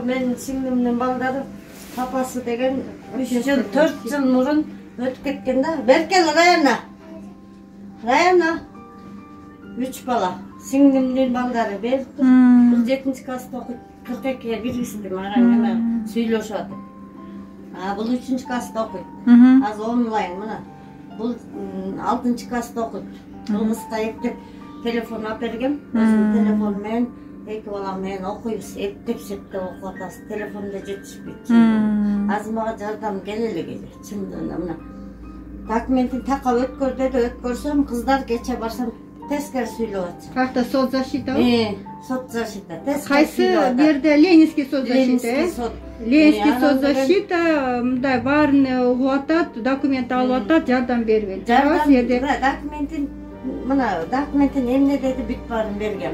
Мен сиңдимдин балдары папасы деген 3 жыл 4 жыл мурун өтүп кеткен да. Беркел Раяна 3 бала. Сиңдимдин балдары берип. Бул 7-нчи класста окуйт. 42-ге киргиздим, ага неме сүйлөшүп атып. Бул 3-нчи класста окуйт. Азыр онлайн мына. Бул 6-нчы класста окуйт. Бул кызга эптеп телефон алып бергем. Өзүнүн телефону менен эки балам менен окуйбуз. Эптеп-септеп окуп атабыз. Телефонда жетишпейт. Азыр мага жардам келели. Чындыгында мына. Документин такап өткөрсөм, кыздар кече барсам тескер сүйлөп атат. Кайда соцзащита? Соцзащита. Кайсы жерде Ленинский соцзащита? Ленинский соцзащита мындай баарын угуп атат, документ алып атат, жардам бербейт. Документин документин эмне деди, бүт баарын бергем.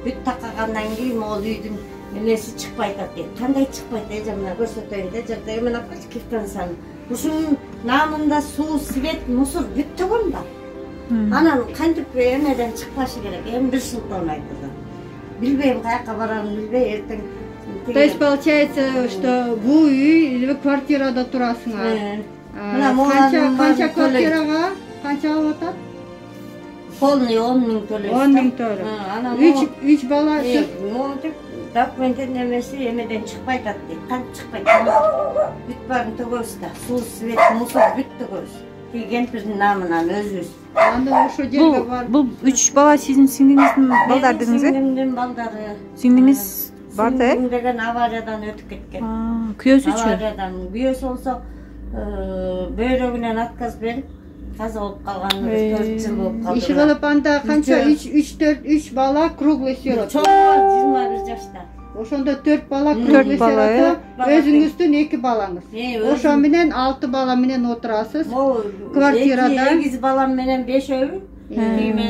Бүт такагандан кийин могул үйдүн эмеси чыкпайт дейт. Кандай чыкпайт эже, мына көрсөтөйүн де, жерде эмен апкачы кифтенсан. Ушунун намында суу, свет, мусор бүт түгөн бар. Анан кантип эмеден чыкпашы керек? Эми бир сылтан айтты. Билбейм каяка барарын билбей, эртең. То есть получается, что бу үй квартирада турасыңар. Канча квартирага канча алып атат? Полный 10 000 төлөйсүз. 10 000 төлөйсүз. 3 бала. Документтин эмеси эмеден чыкпайт дейт. Кантип чыкпайт? Бүт баарын төгөбүз да. Суу, свет, мусор бүт төгөбүз. Кемпирдин намынан өзүбүз. Анда ошо жерге бар. Бул 3 бала сиздин сиңдиңиздин балдары дегиңиз э? Сиңдимдин балдары. Сиңдиңиз бар да э? Сиңдим деген авариядан өтүп кеткен. Күйөөсүчү? Авариядан. Күйөөсү болсо бөйрөгүнөн отказ берип, каза болуп калган, 4 жыл болуп калды. Иши кылып анда канча 3 бала круглый сироп. Чоң 21 жашта. Ошондо 4 бала круглый сироп, өзүңүздүн 2 балаңыз. Ошо менен 6 бала менен отурасыз. Квартирада 8 балам менен 5-өө.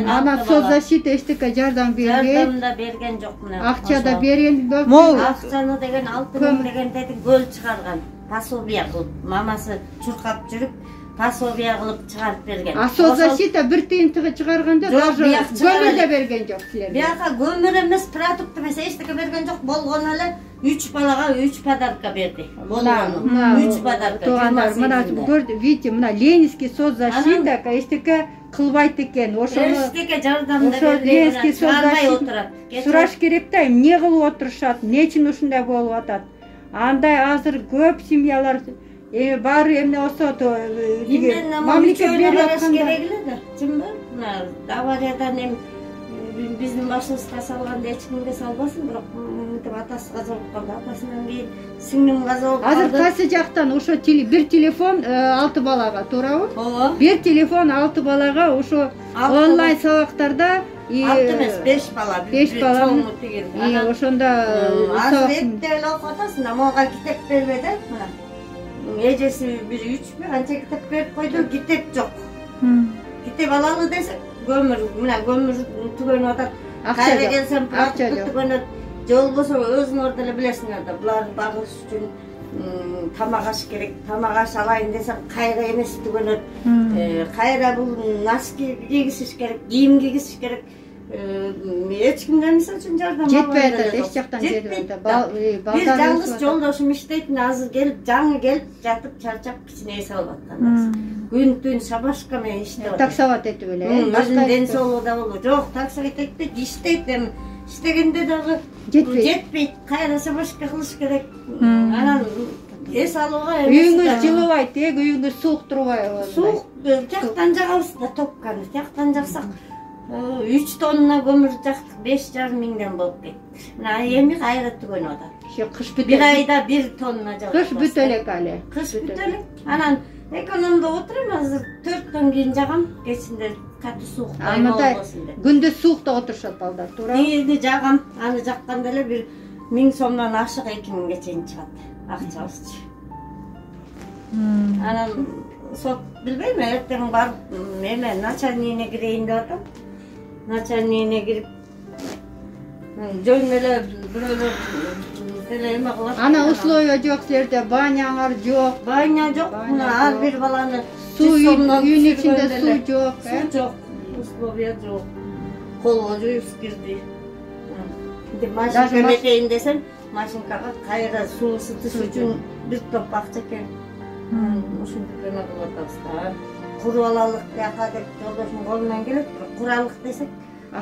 Ана соцзащита эчтеке жардам берген. Жардам да берген жок мына. Акча да берген жок. Акчаны деген 6 000 деген деди, көл чыгарган. Пособие кылып, мамасы чуркап жүрүп, пособие кылып чыгарып берген. А соцзащита бир тыйынтыгы чыгарганда даже көмүр да берген жок силерге. Бияка көмүр эмес, продукт эмес, эчтеке берген жок. Болгону эле 3 балага 3 подарка берди. Болгону 3 подарка. Туугандар, мына көрдү, видите, мына Ленинский соцзащита эчтеке кылбайт экен. Эчтеке жардам да берди. Ленинский соцзащита сураш керек да, эмне кылып отурушат, эмне үчүн ушундай болуп атат. Андай азыр көп семьялар бар эмне болсо мамлекет берип атканда керек эле да. Чынбы? Мына авариядан эми биздин башыбызга салганда эч кимге салбасын, бирок мынтип атасы каза болуп калды. Атасынан кийин сиңдим каза болуп калды. Азыр кайсы жактан ошо бир телефон 6 балага, туурабы? Ооба. Бир телефон 6 балага ошо онлайн сабактарда 6 эмес, 5 бала. 5 бала. Ошондо азыр эптеп эле окуп атасың да, мага китеп бербеди, мына. Эжеси бир 3 канча китеп берип койду, китеп жок. Китеп алалы десек, көмүр түгөнүп атат. Кайра келсем, продукт түгөнөт. Же болбосо өзүңөр деле билесиңер да, буларды багыш үчүн тамак аш керек. Тамак аш алайын десем, кайра эмес түгөнөт. Кайра бул носки кийгизиш керек, кийим кийгизиш керек. Эч кимден мисалы үчүн жардам жетпей атат, эч жактан жетпей атат. Бир жалгыз жолдошум иштейт, азыр келип, жаңы келип жатып чарчап кичине эс алып аткан. Күн-түн шабашка менен иштеп атат. Таксовать этип эле. Өзүнүн ден соолугу да болду. Жок, таксовать этпейт, иштейт эми. Иштегенде дагы жетпейт. Кайра шабашка кылыш керек. Анан эс алууга үйүңүз жылыбайт, үйүңүз суук турбайбы? Суук жактан жагабыз да, топканы. Жактан жаксак 3 тонна көмүр жактык 5,5 миңден болуп кетти. Мына эми кайра түгөнүп атат. Кыш бүтө. Бир айда 1 тонна жагат. Кыш бүтө элек али. Кыш бүтө элек. Анан экономдо отурам, азыр 4төн кийин жагам, кечинде катуу сууктай болбосун деп. Күндө суукта отурушат балдар, туурабы? Кийини жагам, аны жакканда эле бир 1000 сомдон ашык 2000ге чейин чыгат акчабызчы. Анан сот билбейм, эртең барып эме начальнине кирейин деп атам. Начальнине кирип жөн эле бирөөлөр деле эме кылат. Ана условия жок силерде, баняңар жок. Баня жок, мына ар бир баланы үйүнүн ичинде суу жок, Суу жок, условия жок. Колго жуюп кирди. Машина метейин десем, машинкага кайра суу ысытыш үчүн бир топ акча экен. Ушинтип эме кылып атабыз да. Куруп алалык бияка деп жолдошум колунан келет, бирок куралык десек,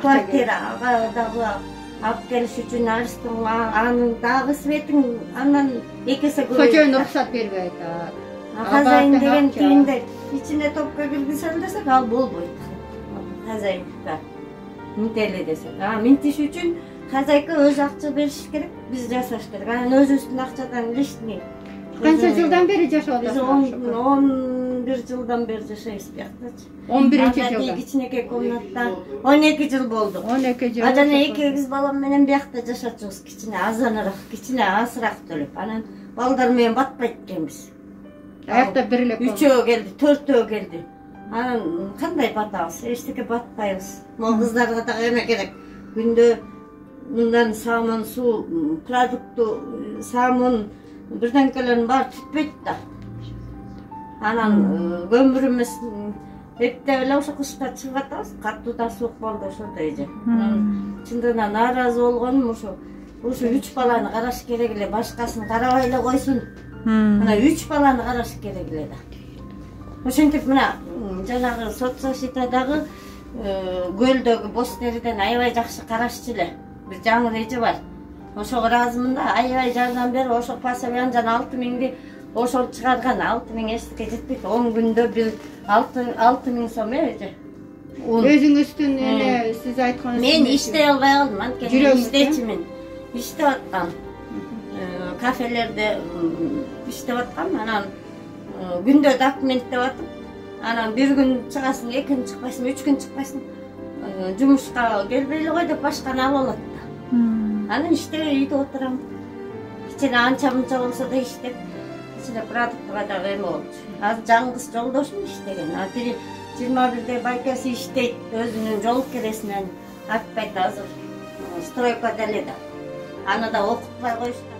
квартирага дагы алып келиш үчүн арыстын анын дагы светин андан экесе көп. Көчөнүн уруксат бербей атат. Хозяин деген түйүндө ичине топко киргизем десек, ал болбойт. Хозяинка минтели десек. Минтиш үчүн хозяйка өз акча бериш керек, биз жасаш керек. Анан өзүбүздүн акчадан лишний. Канча жылдан бери жашап Биз атасыз? 11 жылдан бери жашайбыз биякчы. 11-жылдан. Кичинекей комнатта 12 жыл болду. 12 жыл. Жана эки кыз балам менен биякта жашачубуз, кичине азаныраак, кичине азыраак төлөп. Анан балдар менен батпайт экенбиз. Аякта бир эле. Үчөө келди, төртөө келди. Анан кандай батабыз? Эчтеке батпайбыз. Могу кыздарга да эме керек. Күндө мындан самын, суу, продукту, самын бирденкелерин баары түтпөйт да. Анан көмүрүбүз эптеп эле ошо кышта чыгып атабыз. Катуу да суук болду ошондо эже. Чындыгынан нааразы болгонум ушу 3 баланы караш керек эле, башкасын карабай эле койсун. Мына 3 баланы караш керек эле да. Ошентип мына жанагы соцзащитадагы көлдөгү боз териден аябай жакшы карашчу эле. Бир жаңы эже бар. Ошого ыраазымын да, аябай жардам берип, ошо пособияны жана 6000ди ошол чыгарган. 6000 эчтеке жетпейт. 10 күндө бир 6000 сом эже. Өзүңүздүн эле сиз айткан. Мен иштей албай калдым, анткени иштечимин. Иштеп аткам. Кафелерде иштеп аткам, анан күндө документтеп атып, анан бир күн чыгасың, 2 күн чыкпайсың, 3 күн чыкпайсың. Жумушка келбей эле кой деп башканы алып алат да. Анан иштебей үйдө отурам. Кичине анча мынча болсо да иштеп, кичине продуктка да эме болчу. Азыр жаңгыз жолдошум иштеген. Тири 21-де байкасы иштейт, өзүнүн жол кересинен атпайт азыр. Стройкада эле да. Аны да окутпай коюшту.